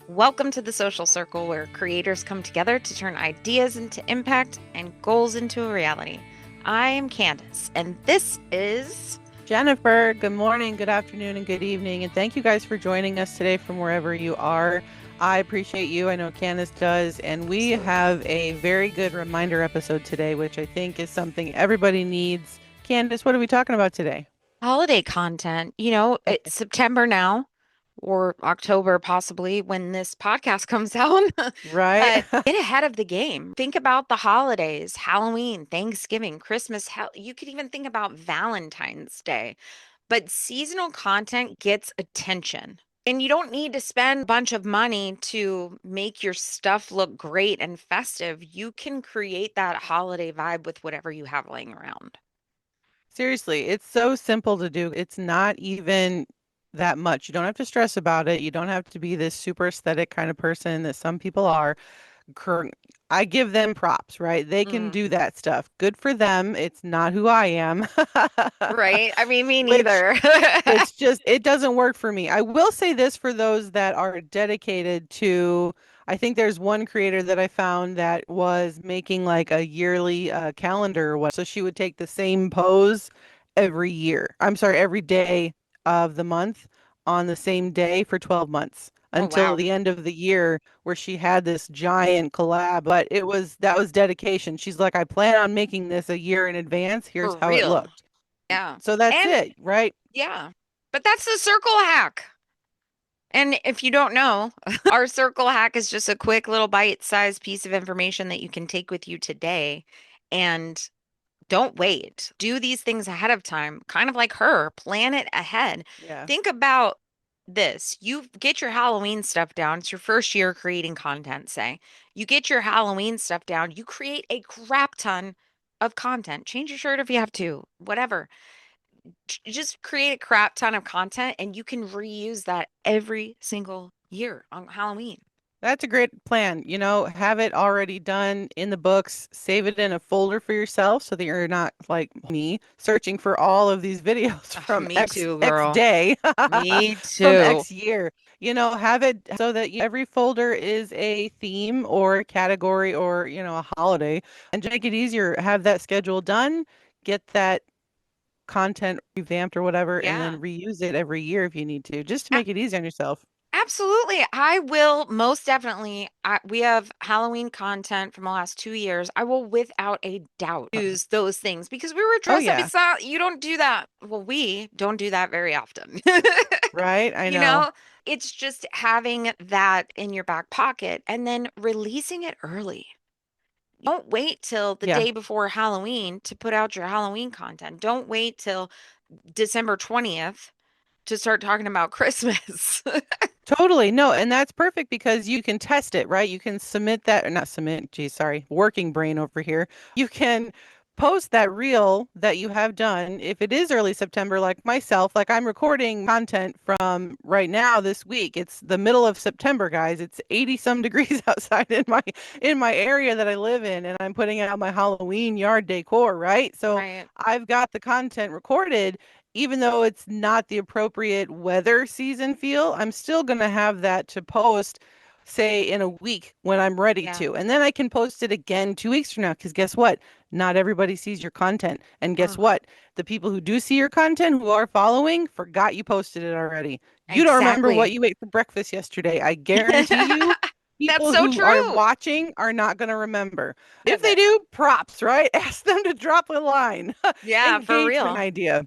Welcome to the social circle where creators come together to turn ideas into impact and goals into a reality. I am Candace, and this is Jennifer, good morning, good afternoon, and good evening. And thank you guys for joining us today from wherever you are. I appreciate you. I know Candace does. And we absolutely have a very good reminder episode today, which I think is something everybody needs. Candace, what are we talking about today? holiday content. It's September now, or October possibly when this podcast comes out. Right? But get ahead of the game. Think about the holidays, Halloween, Thanksgiving, Christmas. You could even think about Valentine's Day. But seasonal content gets attention. And you don't need to spend a bunch of money to make your stuff look great and festive. You can create that holiday vibe with whatever you have laying around. Seriously, it's so simple to do. It's not even that much. You don't have to stress about it. You don't have to be this super aesthetic kind of person that some people are. Current I give them props, right? They can Mm, do that stuff. Good for them. It's not who I am. right? I mean, me Which neither. it's just it doesn't work for me. I will say this for those that are dedicated to I think there's one creator that I found that was making like a yearly calendar or what. So she would take the same pose every year. I'm sorry, every day of the month on the same day for 12 months Oh, until wow. the end of the year where she had this giant collab. But that was dedication. She's like, I plan on making this a year in advance. Here's For how it real. looked. Yeah. So that's And it, right? yeah, but that's the circle hack. And if you don't know, our circle hack is just a quick little bite-sized piece of information that you can take with you today. And don't wait. Do these things ahead of time, kind of like her. Plan it ahead. Yeah. Think about this. You get your Halloween stuff down. It's your first year creating content, say. You get your Halloween stuff down. You create a crap ton of content. Change your shirt if you have to, whatever. Just create a crap ton of content and you can reuse that every single year on Halloween. That's a great plan. Have it already done in the books, save it in a folder for yourself so that you're not like me searching for all of these videos Ugh, from me X too, X girl. day, Me from too. X year. Have it so that every folder is a theme or a category or, a holiday and just make it easier. Have that schedule done, get that content revamped or whatever, and then Yeah. reuse it every year if you need to, just to make it easy on yourself. Absolutely. I will most definitely. We have Halloween content from the last 2 years. I will, without a doubt, use those things because we were Oh, dressed up. yeah. It's not, you don't do that. Well, we don't do that very often. Right? I You know. know, it's just having that in your back pocket and then releasing it early. Don't wait till the Yeah. day before Halloween to put out your Halloween content. Don't wait till December 20th to start talking about Christmas. Totally. No, and that's perfect because you can test it, right? You can submit that, or not submit, geez, sorry, working brain over here. You can post that reel that you have done. If it is early September, like myself, like I'm recording content from right now this week. It's the middle of September, guys. It's 80 some degrees outside in my area that I live in, and I'm putting out my Halloween yard decor, right? So Right. I've got the content recorded even though it's not the appropriate weather season feel, I'm still going to have that to post, say, in a week when I'm ready Yeah. to. And then I can post it again 2 weeks from now. Because guess what? Not everybody sees your content. And guess Oh, what? The people who do see your content, who are following, forgot you posted it already. You don't remember what exactly. you ate for breakfast yesterday. I guarantee you. That's People so who are true. watching are not going to remember. If they That- do, props, right? Ask them to drop a line. Yeah, for Engagement real. idea.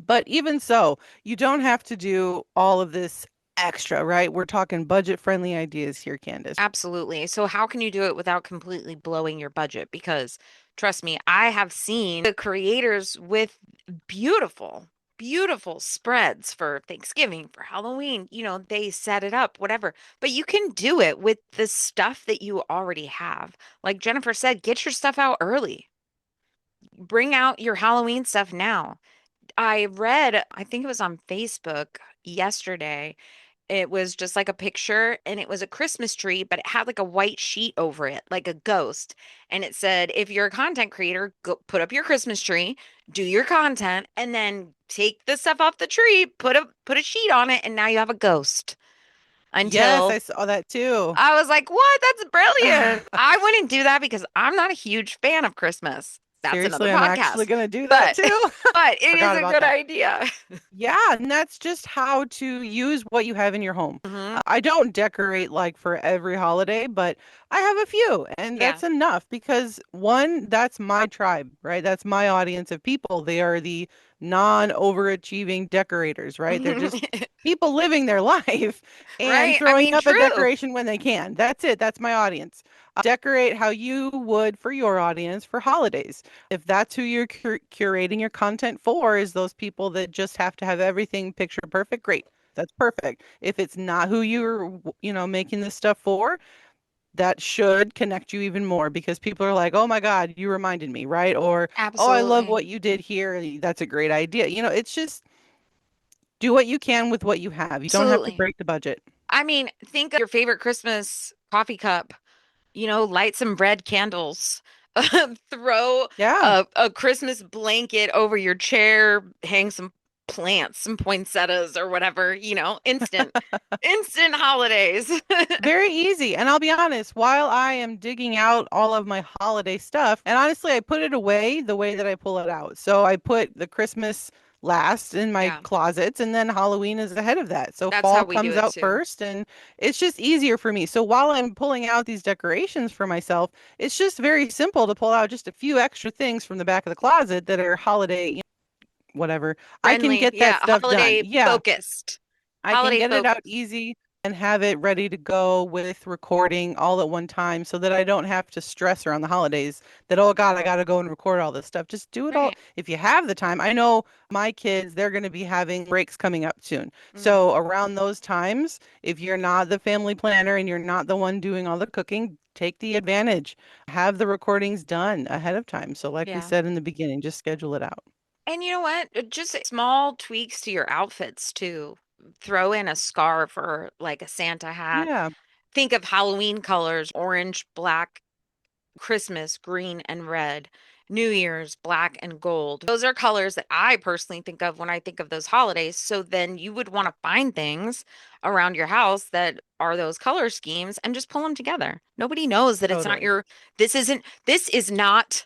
But even so, you don't have to do all of this extra, right? We're talking budget-friendly ideas here, Candace. Absolutely. So, how can you do it without completely blowing your budget? Because trust me, I have seen the creators with beautiful, beautiful spreads for Thanksgiving, for Halloween. They set it up, whatever. But you can do it with the stuff that you already have. Like Jennifer said, get your stuff out early. Bring out your Halloween stuff now. I read, I think it was on Facebook yesterday. It was just like a picture and it was a Christmas tree, but it had like a white sheet over it, like a ghost. And it said, if you're a content creator, go put up your Christmas tree, do your content, and then take the stuff off the tree, put a sheet on it, and now you have a ghost. Yes, until I saw that too. I was like, what? That's brilliant. I wouldn't do that because I'm not a huge fan of Christmas. That's another Seriously, I'm actually podcast. going to do that But too. but it is Forgot a about good that. idea. Yeah, and that's just how to use what you have in your home. Hmm. I don't decorate like for every holiday, but I have a few, and Yeah. that's enough because one, that's my tribe, right? That's my audience of people. They are the non-overachieving decorators, right? They're just people living their life and Right? I throwing mean, up a true. decoration when they can. That's it. That's my audience. Decorate how you would for your audience for holidays. If that's who you're curating your content for, is those people that just have to have everything picture perfect, great. That's perfect. If it's not who you're making this stuff for, that should connect you even more because people are like, "Oh my God, you reminded me," right? Or, "Oh, I love Absolutely. what you did here. That's a great idea." It's just do what you can with what you have. You don't have to Absolutely. break the budget. I mean, think of your favorite Christmas coffee cup. Light some red candles, throw Yeah. a Christmas blanket over your chair, hang some plants, some poinsettias or whatever, instant holidays. Very easy. And I'll be honest, while I am digging out all of my holiday stuff, and honestly, I put it away the way that I pull it out. So I put the Christmas last in my Yeah, closets, and then Halloween is ahead of that. So that's how fall we do comes it out too. first, and it's just easier for me. So while I'm pulling out these decorations for myself, it's just very simple to pull out just a few extra things from the back of the closet that are holiday, whatever. I can Friendly, get that yeah, stuff done. holiday Yeah. focused. I can Holiday get it out focused. easy and have it ready to go with recording all at one time so that I don't have to stress around the holidays that, oh God, I got to go and record all this stuff. Just do it all Right. if you have the time. I know my kids, they're going to be having breaks coming up soon. Mm, So around those times, if you're not the family planner and you're not the one doing all the cooking, take the advantage. Have the recordings done ahead of time. So like we yeah. said in the beginning, just schedule it out. And you know what? Just small tweaks to your outfits too. Throw in a scarf or like a Santa hat. Yeah, Think of Halloween colors, orange, black, Christmas, green and red, New Year's, black and gold. Those are colors that I personally think of when I think of those holidays. So then you would want to find things around your house that are those color schemes and just pull them together. Nobody knows that it's not totally. this is not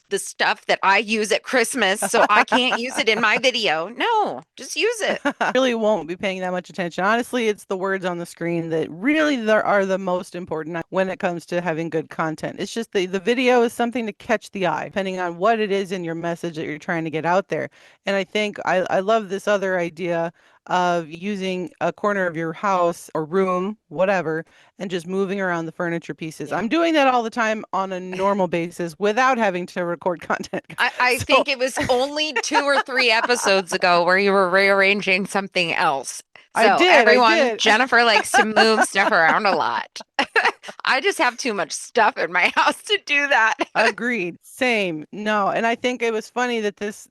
the stuff that I use at Christmas, so I can't use it in my video. No, just use it. Really won't be paying that much attention. Honestly, it's the words on the screen that really there are the most important when it comes to having good content. It's just the video is something to catch the eye, depending on what it is in your message that you're trying to get out there. And I think I love this other idea of using a corner of your house or room, whatever, and just moving around the furniture pieces. Yeah. I'm doing that all the time on a normal basis without having to record content. I So think it was only 2 or 3 episodes ago where you were rearranging something else. I So, did, I everyone, did. Jennifer likes to move stuff around a lot. I just have too much stuff in my house to do that. Agreed. Same. No, and I think it was funny that this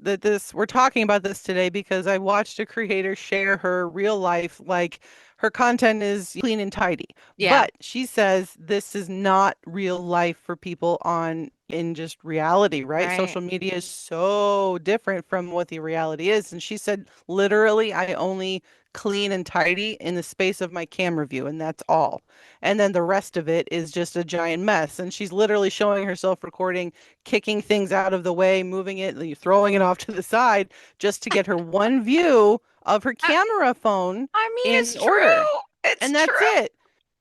we're talking about this today because I watched a creator share her real life, like her content is clean and tidy. Yeah, But she says this is not real life for people on in just reality, right? right. Social media is so different from what the reality is. And she said literally I only clean and tidy in the space of my camera view, and that's all. And then the rest of it is just a giant mess. And she's literally showing herself recording, kicking things out of the way, moving it, like, throwing it off to the side just to get her one view of her I, camera phone I mean, it's in order. true. It's And that's true. it.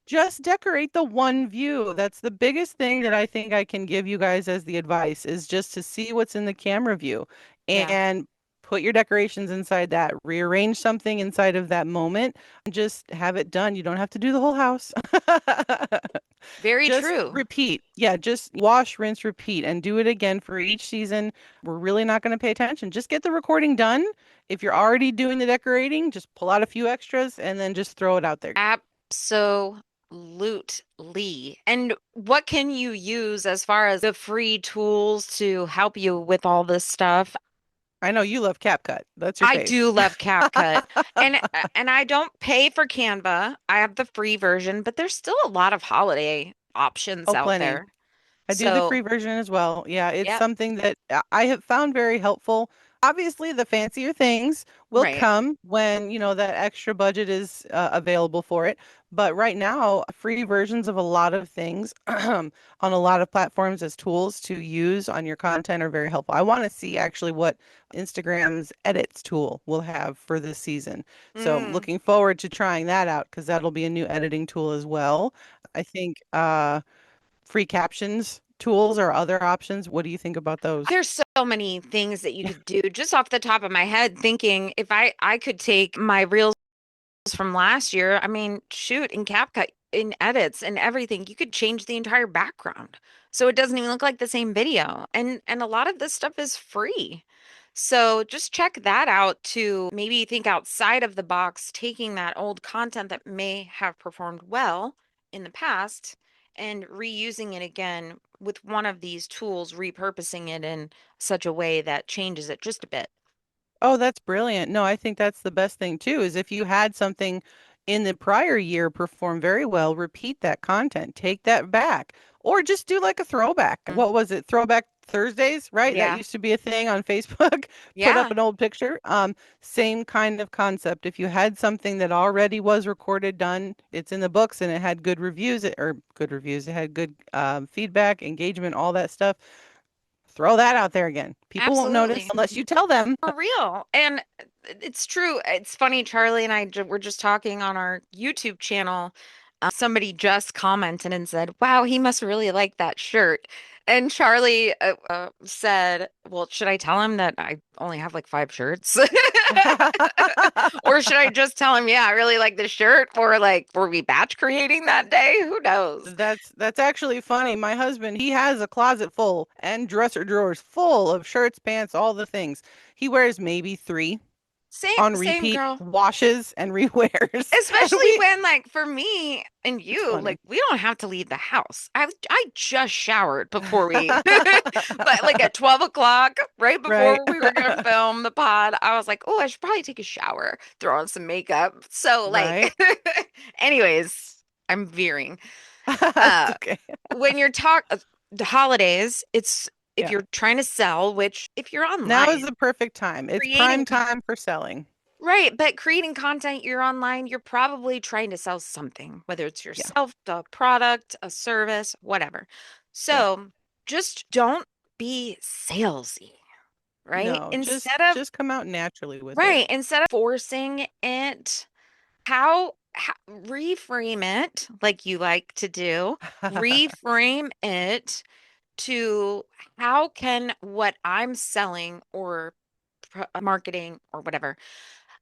Just decorate the one view. That's the biggest thing that I think I can give you guys as the advice is just to see what's in the camera view Yeah, and put your decorations inside that. Rearrange something inside of that moment and just have it done. You don't have to do the whole house. very Just true. repeat. Yeah, just wash, rinse, repeat, and do it again for each season. We're really not going to pay attention. Just get the recording done. If you're already doing the decorating, just pull out a few extras and then just throw it out there. Absolutely. And what can you use as far as the free tools to help you with all this stuff? I know you love CapCut. That's your I fave. do love CapCut. And I don't pay for Canva. I have the free version, but there's still a lot of holiday options Oh, out plenty. there. I do the So, free version as well. Yeah, it's yep. something that I have found very helpful. Obviously, the fancier things will Right. come when, that extra budget is available for it. But right now, free versions of a lot of things on a lot of platforms as tools to use on your content are very helpful. I want to see actually what Instagram's edits tool will have for this season. So I'm Mm. looking forward to trying that out because that'll be a new editing tool as well. I think free captions tools are other options. What do you think about those? There's so many things that you could do just off the top of my head, thinking if I could take my reels from last year, I mean, shoot, in CapCut, in edits and everything, you could change the entire background. So it doesn't even look like the same video. And a lot of this stuff is free. So just check that out to maybe think outside of the box, taking that old content that may have performed well in the past and reusing it again with one of these tools, repurposing it in such a way that changes it just a bit. Oh, that's brilliant. No, I think that's the best thing too, is if you had something in the prior year perform very well, repeat that content, take that back, or just do like a throwback. Mm. What was it? Throwback Thursdays, right? That Yeah. used to be a thing on Facebook. Put up Yeah. an old picture. Same kind of concept. If you had something that already was recorded, done, it's in the books and it had good reviews, or good reviews, it had good feedback, engagement, all that stuff. Throw that out there again. People won't notice Absolutely. unless you tell them. For real. And it's true. It's funny, Charlie and I were just talking on our YouTube channel. Somebody just commented and said, "Wow, he must really like that shirt." And Charlie said, "Well, should I tell him that I only have like 5 shirts?" Or should I just tell him, "Yeah, I really like this shirt," or like, were we batch creating that day? Who knows? That's actually funny. My husband, he has a closet full and dresser drawers full of shirts, pants, all the things. He wears maybe three on Same repeat, girl. washes and rewears. And Especially when, like, for me and it's you, funny. like, we don't have to leave the house. I just showered before we, but like at 12 o'clock, right Right. before we were gonna film the pod, I was like, oh, I should probably take a shower, throw on some makeup. So, Right. like, anyways, I'm veering. It's Uh, okay. when you're the holidays, it's if Yeah. you're trying to sell, which if you're Now is online, the perfect time. It's creating prime time for selling. right, but creating content, you're online, you're probably trying to sell something, whether it's Yeah. yourself, a product, a service, whatever. Yeah. So just don't be salesy, right? No, just Instead of, just come out naturally with it. right, instead of forcing it, how reframe it like you like to do, reframe it to how can what I'm selling or marketing or whatever,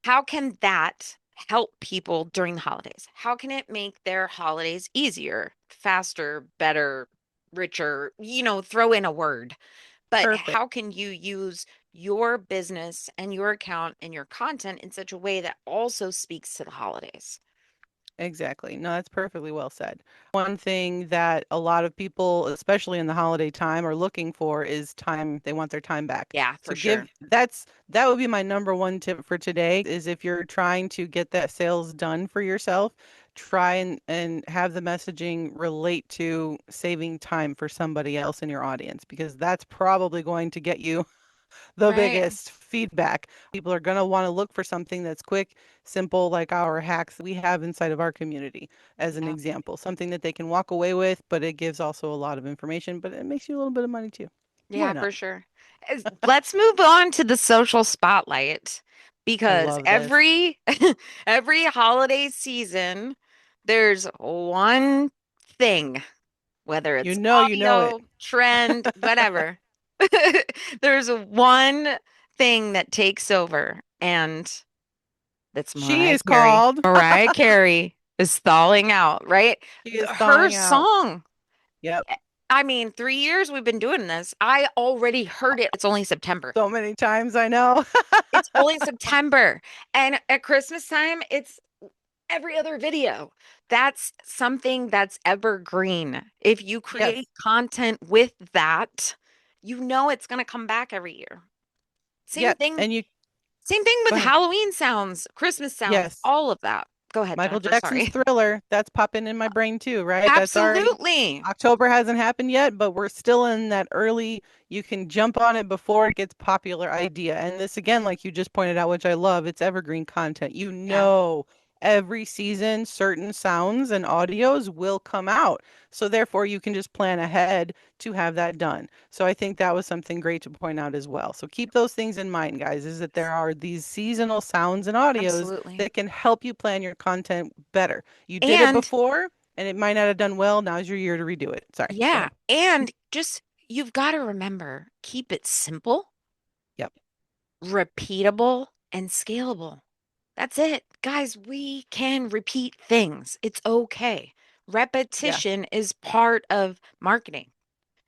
how can that help people during the holidays? How can it make their holidays easier, faster, better, richer? Throw in a word. But Perfect. how can you use your business and your account and your content in such a way that also speaks to the holidays? Exactly. No, that's perfectly well said. One thing that a lot of people, especially in the holiday time, are looking for is time. They want their time back. Yeah, So for sure. that would be my number one tip for today is if you're trying to get that sales done for yourself, try and have the messaging relate to saving time for somebody else in your audience because that's probably going to get you the Right. biggest feedback. People are going to want to look for something that's quick, simple, like our hacks that we have inside of our community, as an Yeah. example. Something that they can walk away with, but it gives also a lot of information, but it makes you a little bit of money too. Why Yeah, not? for sure. Let's move on to the social spotlight I because love this. every holiday season there's one thing, whether it's You know it. audio, trend, whatever. There's one thing that takes over, and that's She Mariah is Carey. called, Mariah Carey is stalling out, right? she is Her thawing out. song. Yep. I mean, 3 years we've been doing this. I already heard it. It's only September. So many times I know. It's only September. And at Christmas time, it's every other video. That's something that's evergreen. If you Yes. create content with that, you know it's going to come back every year. Same Yep. thing, And you same thing go with ahead. Halloween sounds, Christmas sounds, Yes. all of that. Go ahead, Michael Jennifer. Jackson's Sorry. Thriller, that's popping in my brain too, right? That's already Absolutely. October hasn't happened yet, but we're still in that early, you can jump on it before it gets popular idea. And this again, like you just pointed out, which I love, it's evergreen content. Yeah. Every season certain sounds and audios will come out. So therefore you can just plan ahead to have that done. So I think that was something great to point out as well. So keep those things in mind, guys, is that there are these seasonal sounds and audios Absolutely. that can help you plan your content better. You did it And before and it might not have done well. Now's your year to redo it. Sorry, go yeah, ahead. and just you've got to remember, keep it simple, Yep. repeatable, and scalable. That's it. Guys, we can repeat things. It's okay. Yeah. Repetition is part of marketing.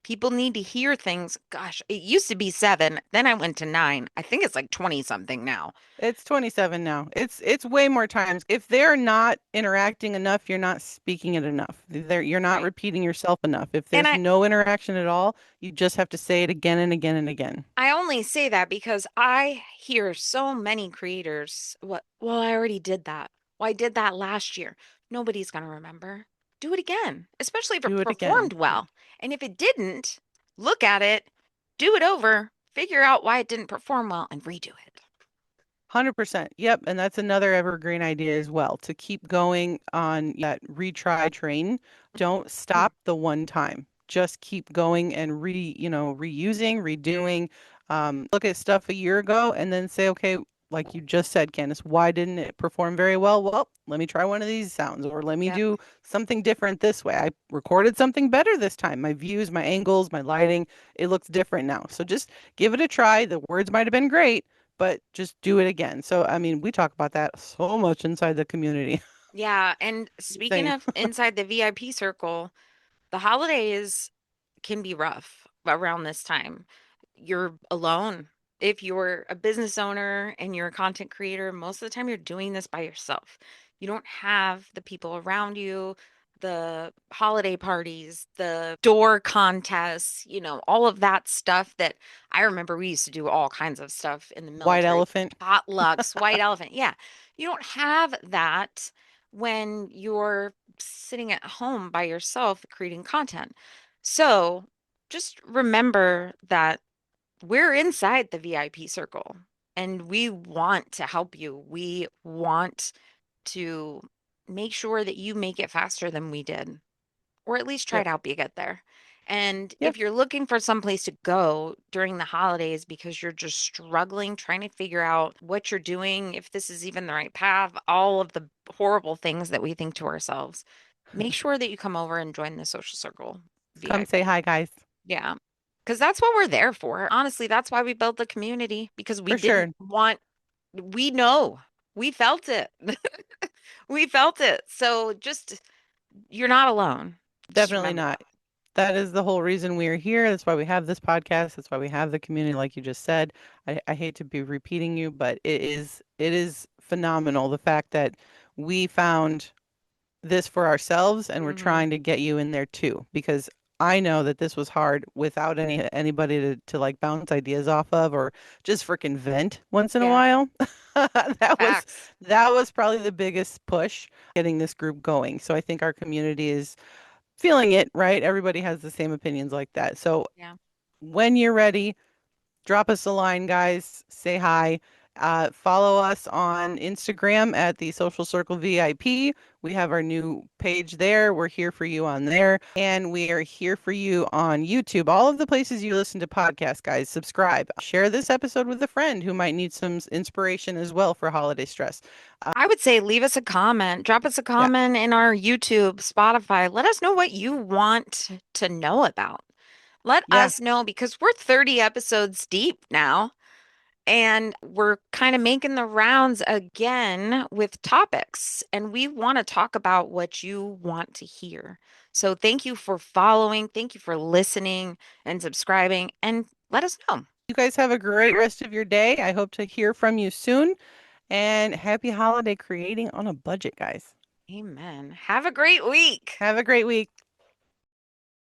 People need to hear things. Gosh, it used to be 7, then I went to 9. I think it's like 20 something now. It's 27 now. It's way more times. If they're not interacting enough, you're not speaking it enough. You're not Right. repeating yourself enough. If And there's no interaction at all, you just have to say it again and again and again. I only say that because I hear so many creators, what, well, I already did that. Well, I did that last year. Nobody's going to remember. Do it again, especially if it Do it again. performed well. And if it didn't, look at it, do it over, figure out why it didn't perform well, and redo it. 100%. Yep. And that's another evergreen idea as well to keep going on that retry train. Don't Mm. stop the one time. Just keep going and reusing, redoing. Look at stuff a year ago and then say, okay, like you just said, Candace, why didn't it perform very well? Well, let me try one of these sounds or let me Yep. do something different this way. I recorded something better this time. My views, my angles, my lighting, it looks different now. So just give it a try. The words might have been great, but just do it again. So, I mean, we talk about that so much inside the community. Yeah. And speaking Insane. of inside the VIP circle, the holidays can be rough around this time. You're alone. If you're a business owner and you're a content creator, most of the time you're doing this by yourself. You don't have the people around you, the holiday parties, the door contests, all of that stuff that I remember we used to do all kinds of stuff in the White military, elephant. potlucks, white elephant. Yeah. You don't have that when you're sitting at home by yourself creating content. So just remember that we're inside the VIP circle and we want to help you. We want to make sure that you make it faster than we did, or at least try Yep. to help you get there. And Yeah. if you're looking for some place to go during the holidays because you're just struggling, trying to figure out what you're doing, if this is even the right path, all of the horrible things that we think to ourselves, make sure that you come over and join the social circle Come say VIP. hi, guys. Yeah. Because that's what we're there for. Honestly, that's why we built the community because we For didn't sure. want, we know, we felt it. We felt it. So just, you're not alone. Just Definitely remember not. that. That is the whole reason we are here. That's why we have this podcast. That's why we have the community, like you just said. I hate to be repeating you, but it is phenomenal the fact that we found this for ourselves and we're Hmm. trying to get you in there too because I know that this was hard without anybody to like bounce ideas off of or just freaking vent once in a Yeah. while. That was Facts. that was probably the biggest push getting this group going. So I think our community is feeling it, right? Everybody has the same opinions like that. So Yeah. when you're ready, drop us a line, guys. Say hi. Follow us on Instagram at the Social Circle VIP. We have our new page there. We're here for you on there. And we are here for you on YouTube. All of the places you listen to podcasts, guys, subscribe. Share this episode with a friend who might need some inspiration as well for holiday stress. I would say leave us a comment, drop us a Yeah. comment in our YouTube, Spotify. Let us know what you want to know about. Let Yeah. us know because we're 30 episodes deep now. And we're kind of making the rounds again with topics, and we want to talk about what you want to hear. So thank you for following, thank you for listening and subscribing, and let us know. You guys have a great rest of your day. I hope to hear from you soon. And happy holiday creating on a budget, guys. Amen. Have a great week. Have a great week.